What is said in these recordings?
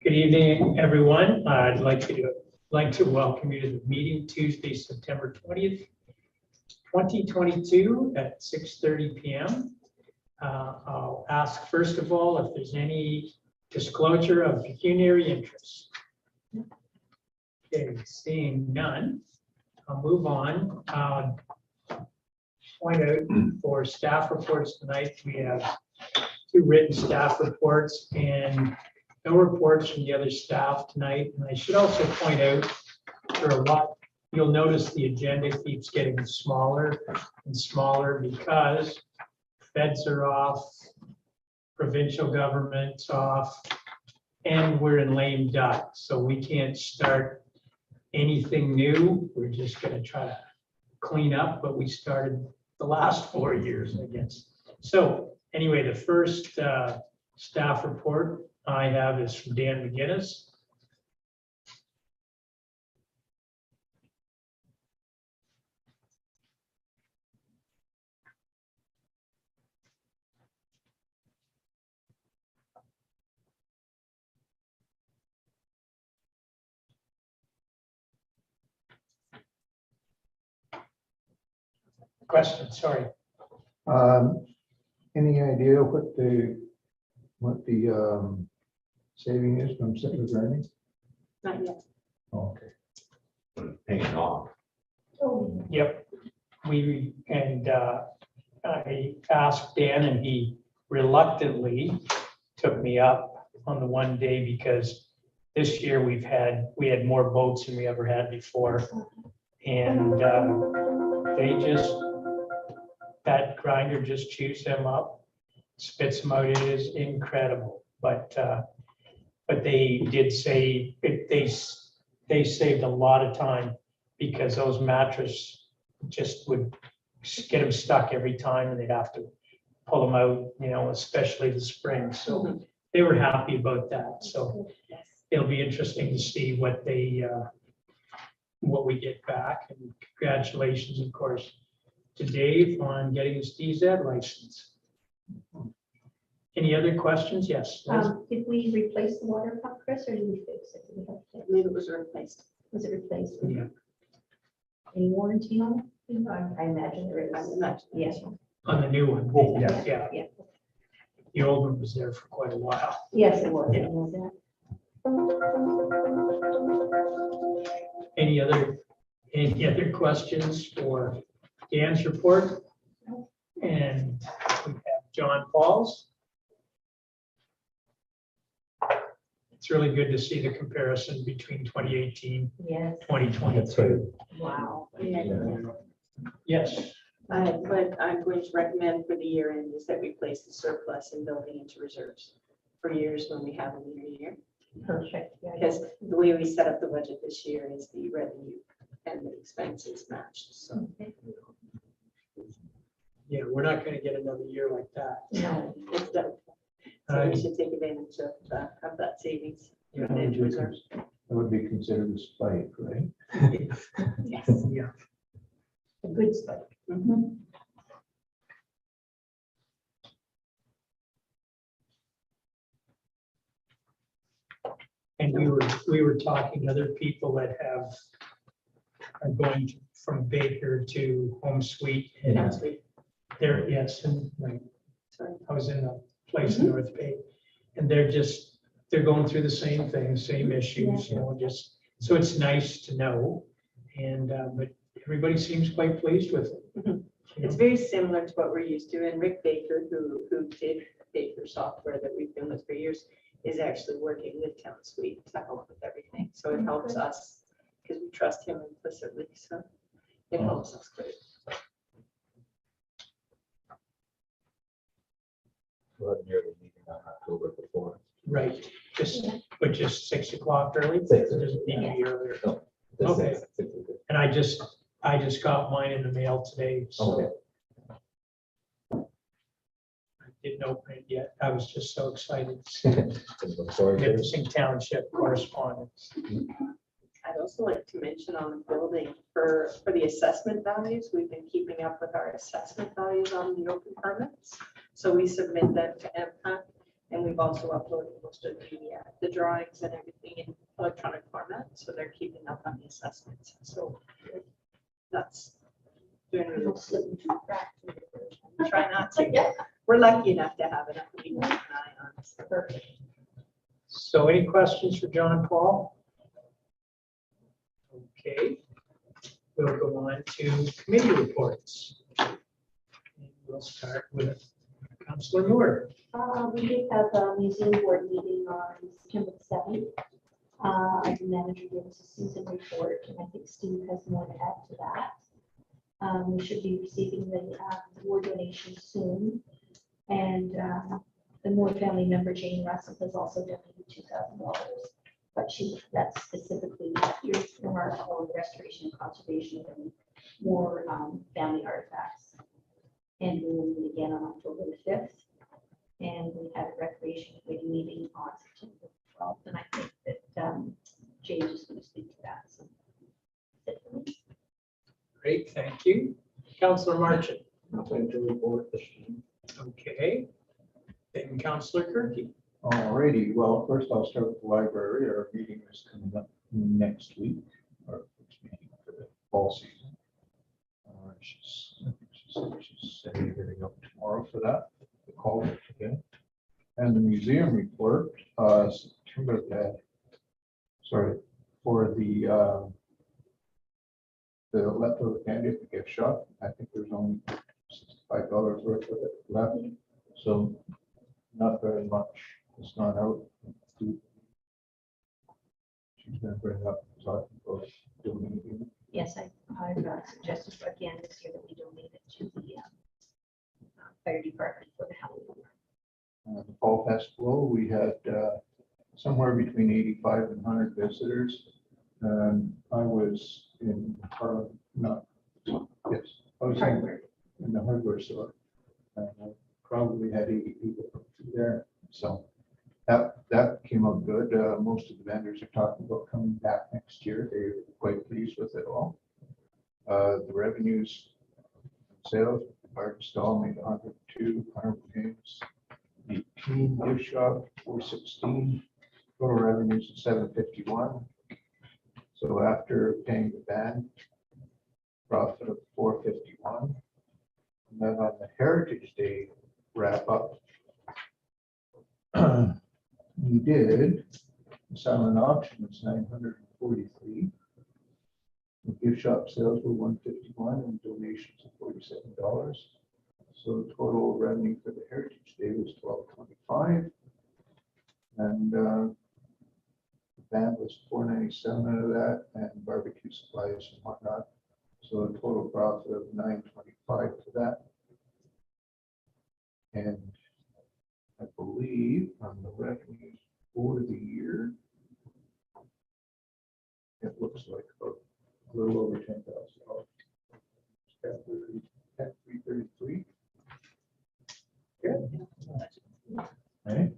Good evening, everyone. I'd like to welcome you to the meeting Tuesday, September 20th, 2022 at 6:30 p.m. I'll ask first of all if there's any disclosure of pecuniary interest. Okay, seeing none, I'll move on. Point out for staff reports tonight, we have 2 written staff reports and no reports from the other staff tonight. And I should also point out there are a lot, you'll notice the agenda keeps getting smaller and smaller because feds are off, provincial government's off, and we're in lame duck. So we can't start anything new. We're just going to try to clean up what we started the last 4 years, I guess. So anyway, the first staff report I have is from Dan McGinnis. Question, sorry. Any idea what the saving is from Sittler Granny? Not yet. Okay. Paying it off. Yep. I asked Dan and he reluctantly took me up on the one day because this year we had more boats than we ever had before. And that grinder just chews them up, spits them out. It is incredible. But they did say they saved a lot of time because those mattresses just would get them stuck every time and they'd have to pull them out, especially the spring. So they were happy about that. So it'll be interesting to see what we get back. And congratulations, of course, to Dave on getting his DZ license. Any other questions? Yes. Liz? Did we replace the water pump, Chris, or did we fix it? Did we have to- I believe it was replaced. Was it replaced? Yeah. Any warranty on it? I imagine there I is. imagine. Yes. On the new one? Yeah. Yeah. Yeah. The old one was there for quite a while. Yes, it was. Yeah. It was that. Any other questions for Dan's report? And we have John Paul's. It's really good to see the comparison between 2018, Yes. 2020. That's right. Wow. Yes, What I'm going to recommend for the year end is that we place the surplus in building into reserves for years when we have a lean year. Perfect. Yeah. Because the way we set up the budget this year is the revenue and the expenses matched. So yeah, we're not going to get another year like that. No. it's done. So we should take advantage of that savings. Yeah. Into reserves. That would be considered a spike, right? Yes. Yeah. A good spike. Mhm. And we were talking to other people that are going from Baker to Home Suite. And That's sweet. there, yes, and like, Sorry. I was in a place in North Bay, and they're going through the same things, same issues, so it's nice to know. And, but everybody seems quite pleased with it. Mhm. You It's know? very similar to what we're used to, and Rick Baker, who did Baker software that we've been with for years, is actually working with Townsuite to help with everything. So it helps us because we trust him implicitly. So it helps us great. We'll have nearly meeting on October before. Right, but just 6 o'clock early? 6. It doesn't need to be earlier. No. Okay. 6 is good. And I just got mine in the mail today, so. Okay. I didn't open it yet. I was just so excited. Look forward to it. Nipissing Township correspondence. I'd also like to mention on the building for the assessment values, we've been keeping up with our assessment values on the open permits. So we submit them to MPAC And we've also uploaded most of the drawings and everything in electronic format, so they're keeping up on the assessments. So that's doing really It'll slip into the cracks. well. Try not to. Yeah. We're lucky enough to have enough to keep an eye on. So Perfect. So any questions for John and Paul? Okay, we'll go on to committee reports. And we'll start with Councillor Moore. We did have a museum board meeting on September 7th. Our manager gave us a season report, and I think Steve has more to add to that. We should be receiving the award donation soon. And the Moore family member, Jane Russell, has also donated $2,000. But that's specifically earmarked for restoration and conservation and more family artifacts. And we will meet again on October the 5th. And we had a recreation committee meeting on September 12th. And I think that James is going to speak to that. So that's it for me. Great, thank you. Councillor Marchant. Nothing to report this evening. Okay. Then Councillor Kirky. Alrighty, well, first I'll start with the library. Our meeting is coming up next week, our first meeting for the fall season. I think she's setting everything up tomorrow for that, the call again. And the museum report, September for the leftover candy at the gift shop. I think there's only $65 worth of it left, so not very much. It's not out. She's gonna bring up talking about donating. Yes, I've suggested again this year that we donate it to the fire department for the Halloween. The fall festival, we had somewhere between 85 and 100 visitors. And I was in I was in the hardware store. And I probably had 80 people there. So that came out good. Most of the vendors are talking about coming back next year. They're quite pleased with it all. The revenues, sales, art stall made 102, 100 games. 18, gift shop 416, total revenues of 751. So after paying the band, profit of 451. And then on the Heritage Day wrap up, we did silent auction was 943. The gift shop sales were 151 and donations of $47. So the total revenue for the Heritage Day was $1225. And the band was $497 out of that, and barbecue supplies and whatnot. So a total profit of $925 for that. And I believe on the revenues for the year, it looks like about a little over $10,000. 333. Hey.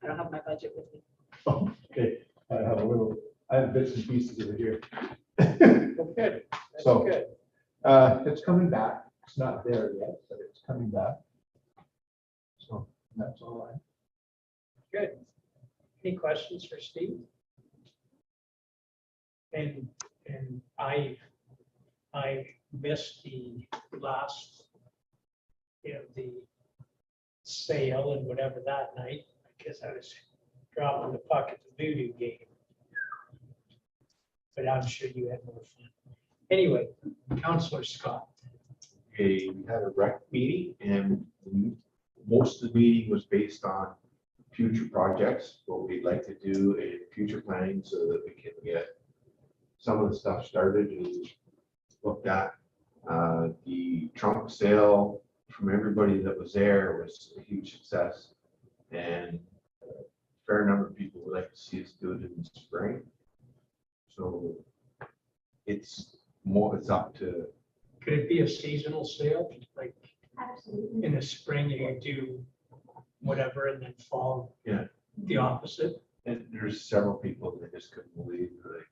I don't have my budget with me. Oh, okay. I have bits and pieces over here. Good. That's So- good. It's coming back. It's not there yet, but it's coming back. So that's all right. Good. Any questions for Steve? And I missed the last, the sale and whatever that night, because I was dropping the puck at the voodoo game. But I'm sure you had more fun. Anyway, Councillor Scott. We had a rec meeting and most of the meeting was based on future projects, what we'd like to do in future planning so that we can get some of the stuff started and looked at. The trunk sale from everybody that was there was a huge success, and a fair number of people would like to see us do it in the spring. So it's up to. Could it be a seasonal sale, like Absolutely. in the spring you do whatever and then fall? Yeah. The opposite? And there's several people that just couldn't believe that.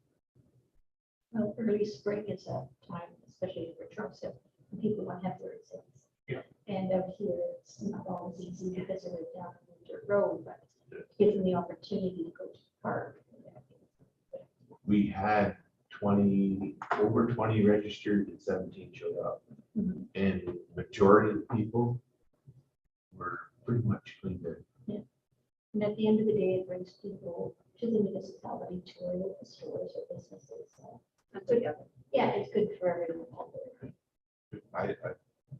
Well, early spring is a time, especially for truck sale, when people want to have their sales. Yeah. And out here, it's not always easy because they're down in dirt road, but gives them the opportunity to go to the park. We had over 20 registered and 17 showed up. Mhm. And majority of the people were pretty much cleaned in. And at the end of the day, it brings people to the municipality to our local stores or businesses. So That's together. yeah, it's good for everyone.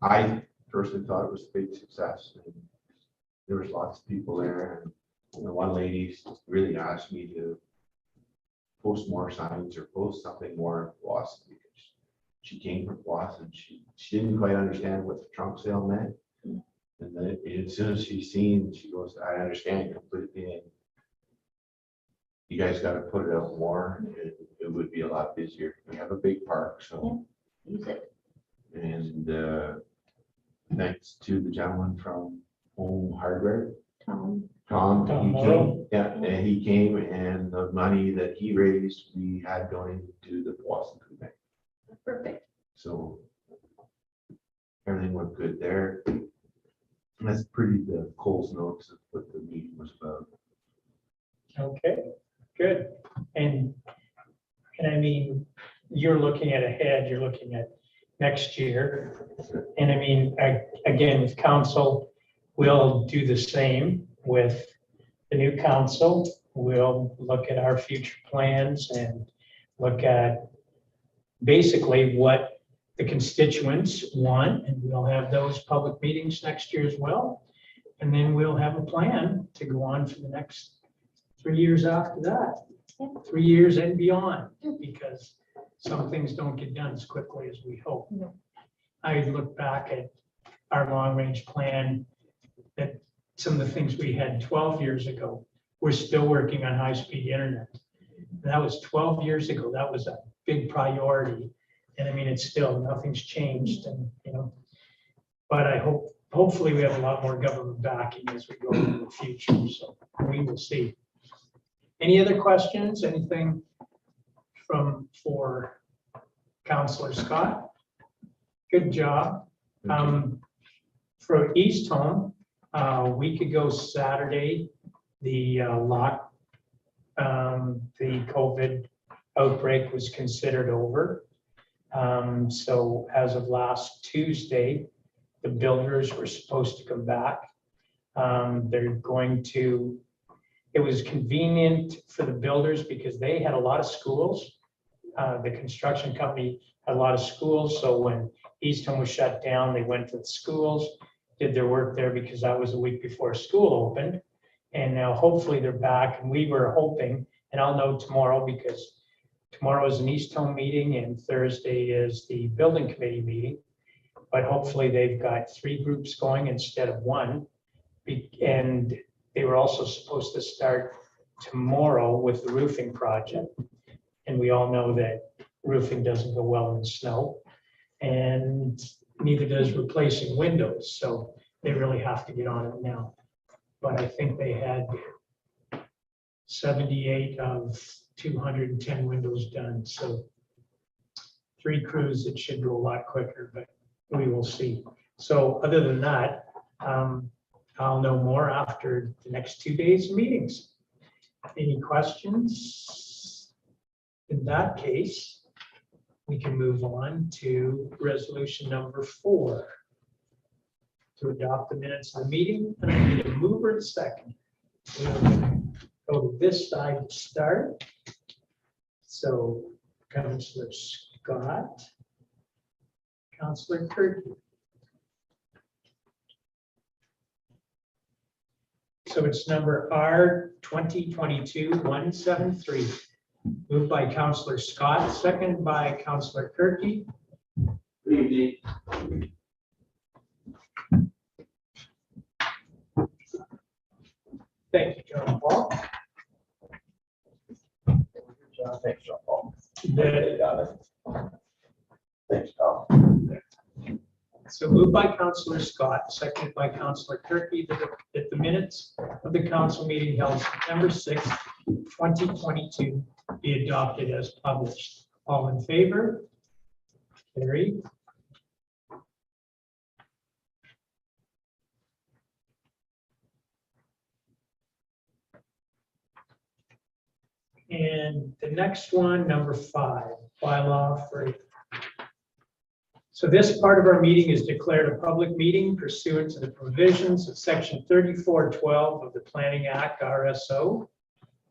I personally thought it was a big success. And there was lots of people there. And the one lady really asked me to post more signs or post something more in Boston because she came from Boston. She didn't quite understand what the trunk sale meant. And then as soon as she goes, I understand completely. And you guys got to put it out more. It would be a lot busier. We have a big park, so. Use it. And thanks to the gentleman from Home Hardware, Tom. Tom, Tom he Morrow. came, yeah, and he came and the money that he raised, we had donated to the Boston Food Bank. Perfect. So everything went good there. And that's pretty the Coles notes of what the meeting was about. Okay, good. And I mean, you're looking at ahead, you're looking at next year. And I mean, again, with council, we'll do the same with the new council. We'll look at our future plans and look at basically what the constituents want, and we'll have those public meetings next year as well. And then we'll have a plan to go on for the next 3 years after that, 3 years and beyond, because some things don't get done as quickly as we hope. No. I look back at our long-range plan, that some of the things we had 12 years ago, we're still working on high-speed internet. That was 12 years ago. That was a big priority. And I mean, it's still, nothing's changed and, you know, but I hopefully we have a lot more government backing as we go into the future. So we will see. Any other questions? Anything for Councillor Scott? Good job. For East Home, a week ago Saturday, the COVID outbreak was considered over. So as of last Tuesday, the builders were supposed to come back. They're going to, it was convenient for the builders because they had a lot of schools. The construction company had a lot of schools. So when Easton was shut down, they went to the schools, did their work there because that was a week before school opened. And now hopefully they're back. And we were hoping, and I'll know tomorrow because tomorrow is an East Home meeting and Thursday is the building committee meeting. But hopefully they've got 3 groups going instead of 1. And they were also supposed to start tomorrow with the roofing project. And we all know that roofing doesn't go well in snow, and neither does replacing windows. So they really have to get on it now. But I think they had 78 of 210 windows done. So 3 crews, it should go a lot quicker, but we will see. So other than that, I'll know more after the next 2 days of meetings. Any questions? In that case, we can move on to resolution number 4. To adopt the minutes of the meeting, and I need a mover and second. We'll go to this side to start. So Councillor Scott, Councillor Kirk. So it's number R 2022-173. Moved by Councillor Scott, second by Councillor Kirky. Good evening. Thank you, John Paul. Thanks, John Paul. The- Got it. Thanks, Tom. So moved by Councillor Scott, seconded by Councillor Kirky, that the minutes of the council meeting held September 6th, 2022 be adopted as published. All in favor? Carried. And the next one, number 5, bylaw for. So this part of our meeting is declared a public meeting pursuant to the provisions of section 3412 of the Planning Act, RSO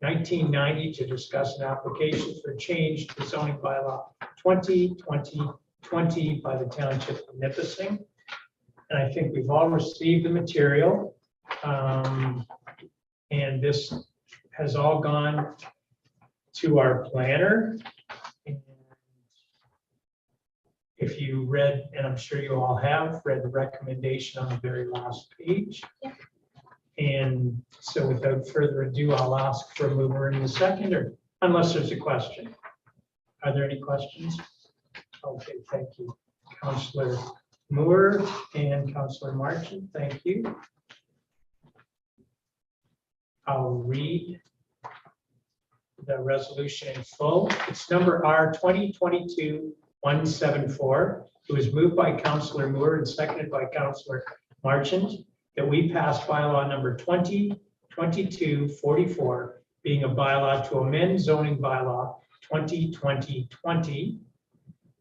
1990, to discuss an application for change to zoning bylaw 2020 by the Township of Nipissing. And I think we've all received the material. And this has all gone to our planner. And if you read, and I'm sure you all have read the recommendation on the very last page. Yeah. And so without further ado, I'll ask for a mover and a seconder, unless there's a question. Are there any questions? Okay, thank you. Councillor Moore and Councillor Marchant, thank you. I'll read the resolution in full. It's number R 2022-174. It was moved by Councillor Moore and seconded by Councillor Marchant that we pass bylaw number 2022-44, being a bylaw to amend zoning bylaw 2020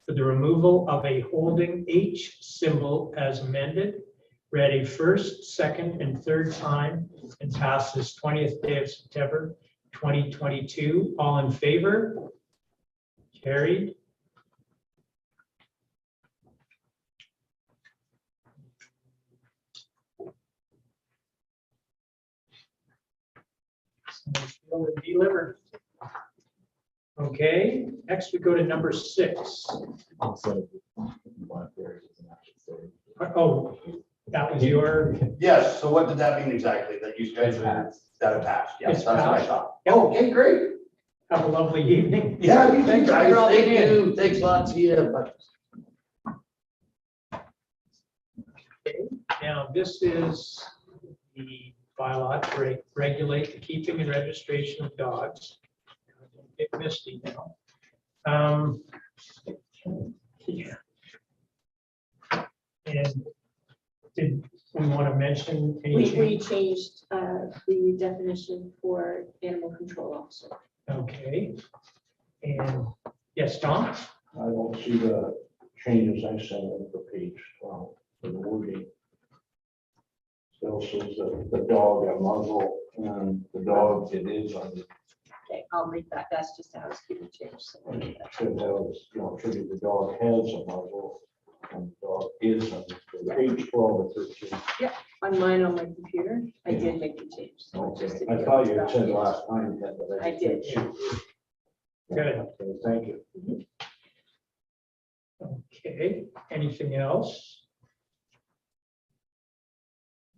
for the removal of a holding H symbol as amended, read a first, second, and third time, and passed this 20th day of September 2022. All in favor? Carried. Sealed and delivered. Okay, next we go to number 6. Oh, that was your, Yes, so what did that mean exactly, that you guys had, that it passed? Yes, It's that's what I passed. thought. Yep. Okay, great. have a lovely evening. Yeah, you Thanks guys, for dropping thank in. you. Thanks a lot. See you. Bye. Now, this is the bylaw to regulate the keeping and registration of dogs. Don't get misty now. Yeah. And did we want to mention any We change? changed the definition for animal control officer. Okay. And yes, Tom? I don't see the changes I sent in for page 12 for the wording. Still says that the dog a muzzle and the dog it is under. Okay, I'll make that. That's just a housekeeping change. So we'll make that. Should have, should be the dog has a muzzle and the dog is under. So page 12 or 13. On mine on my computer, I did make the change. So I just Okay. didn't I get thought it you had back said yet. last time that, but I did. Good. Okay, thank you. Okay, anything else?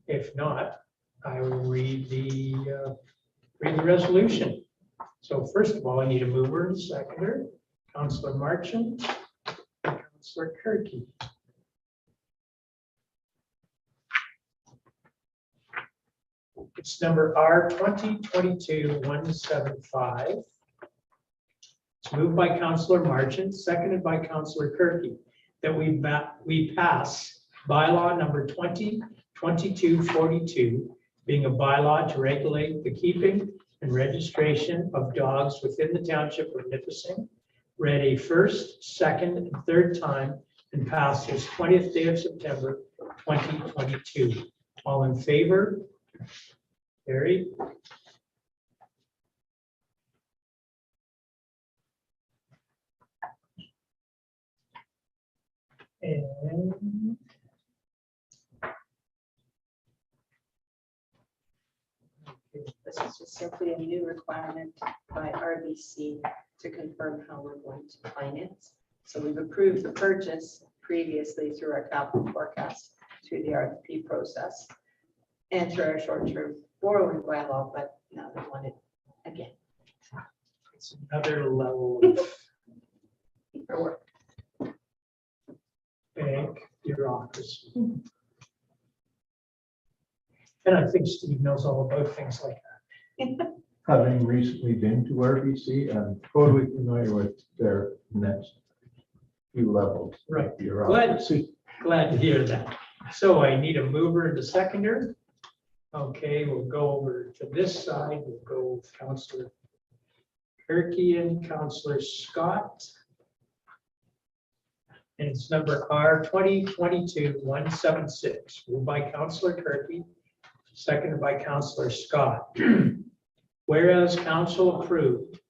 If not, I will read the resolution. So first of all, I need a mover and a seconder. Councillor Marchant, Councillor Kirky. It's number R 2022-175. It's moved by Councillor Marchant, seconded by Councillor Kirky, that we pass bylaw number 2022-42, being a bylaw to regulate the keeping and registration of dogs within the Township of Nipissing, read a first, second, and third time, and passed this 20th day of September 2022. All in favor? Carried. And This is just simply a new requirement by RBC to confirm how we're going to finance. So we've approved the purchase previously through our capital forecast, through the RFP process, and through our short-term borrowing bylaw, but now they want it again. it's another level of For work. bank bureaucracy. And I think Steve knows all about things like that. Having recently been to RBC, I'm totally familiar with their next few levels. Right. Bureaucracy. Glad to hear that. So I need a mover and a seconder. Okay, we'll go over to this side. We'll go with Councillor Turkey and Counselor Scott. And it's number R 2022-176, moved by Counselor Turkey, seconded by Counselor Scott. Whereas council approved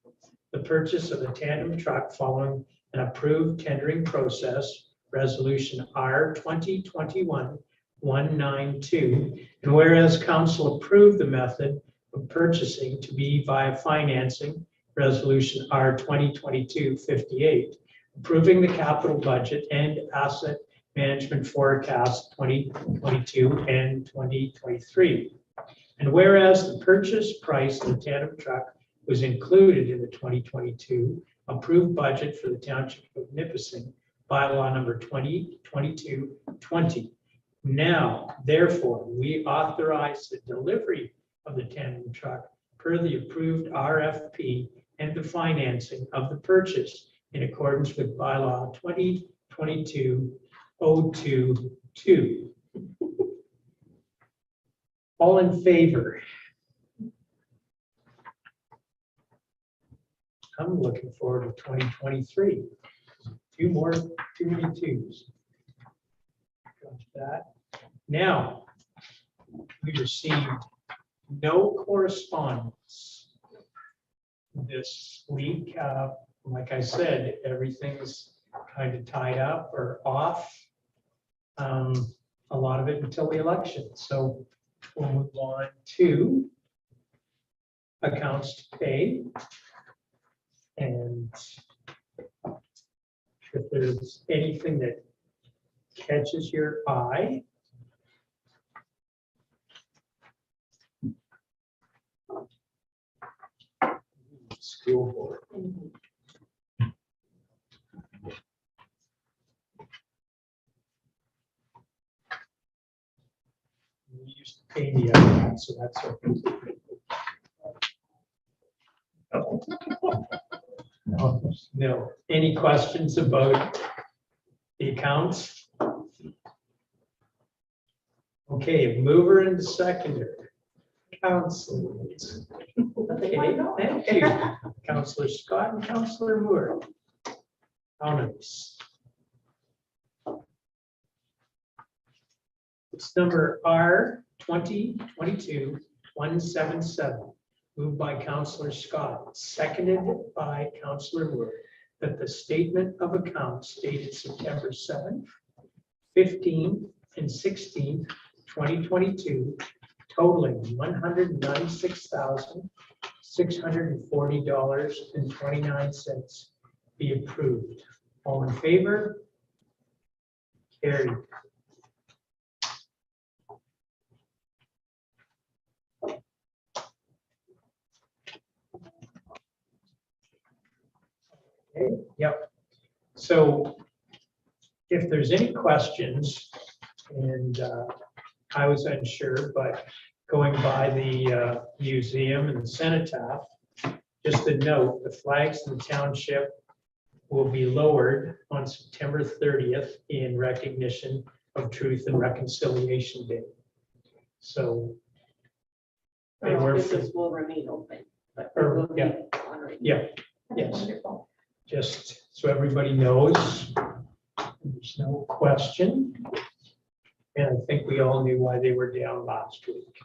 the purchase of a tandem truck following an approved tendering process, resolution R 2021-192, and whereas council approved the method of purchasing to be via financing, resolution R 2022-58, approving the capital budget and asset management forecast 2022 and 2023. And whereas the purchase price of the tandem truck was included in the 2022 approved budget for the Township of Nipissing, bylaw number 2022-20. Now, therefore, we authorize the delivery of the tandem truck per the approved RFP and the financing of the purchase in accordance with bylaw 2022-022. All in favor? I'm looking forward to 2023. Too many twos. Got that. Now, we received no correspondence this week. Like I said, everything's kind of tied up or off. A lot of it until the election. So we'll move on to accounts to pay. And if there's anything that catches your eye, school board. We used to pay the other one, so that's okay. No. Any questions about the accounts? Okay, mover and seconder. Councilors. Okay, thank you. Councilor Scott and Councilor Moore. Comments? It's number R 2022-177. Moved by Councilor Scott, seconded by Councilor Moore, that the statement of accounts dated September 7th, 15th, and 16th, 2022, totaling $196,640.29 be approved. All in favor? Carried. Okay, yep. So if there's any questions, and I was unsure, but going by the museum and the cenotaph, just a note, the flags in the township will be lowered on September 30th in recognition of Truth and Reconciliation Day. So they Our were, offices will remain open, but we will be honoring. yeah, yes. Wonderful. Just so everybody knows, there's no question. And I think we all knew why they were down last week.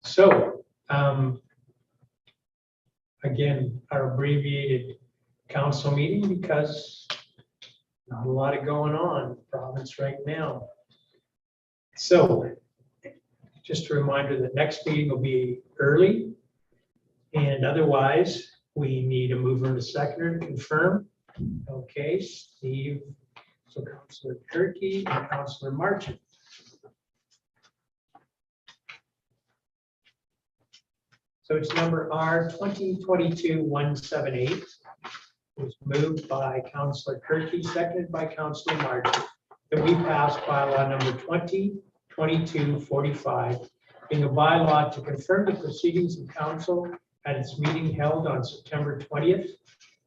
So, again, our abbreviated council meeting because not a lot of going on in the province right now. So, just a reminder that next meeting will be early, and otherwise we need a mover and a seconder to confirm. Okay, Steve, so Councilor Turkey and Councilor Marchant. So it's number R 2022-178. It was moved by Councilor Turkey, seconded by Councilor Marchant, that we pass bylaw number 2022-45, being a bylaw to confirm the proceedings of council at its meeting held on September 20th,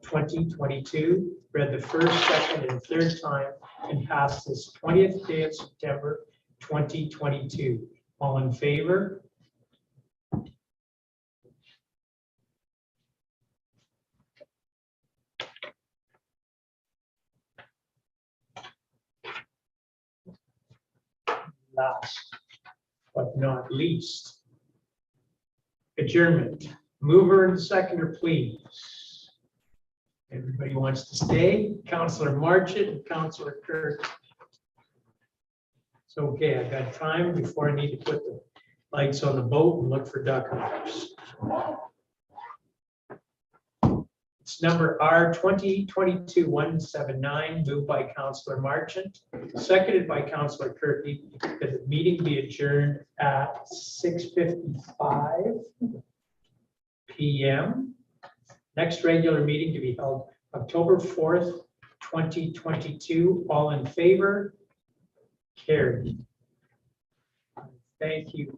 2022, read the first, second, and third time, and passed this 20th day of September 2022. All in favor? last but not least, adjournment. Mover and seconder, please. Everybody wants to stay. Counselor Marchant and Counselor Kirk. It's okay, I got time before I need to put the lights on the boat and look for duck hunters. It's number R 2022-179, moved by Counselor Marchant, seconded by Counselor Kirky, that the meeting be adjourned at 6:55 p.m. Next regular meeting to be held October 4th, 2022. All in favor? Carried. Thank you.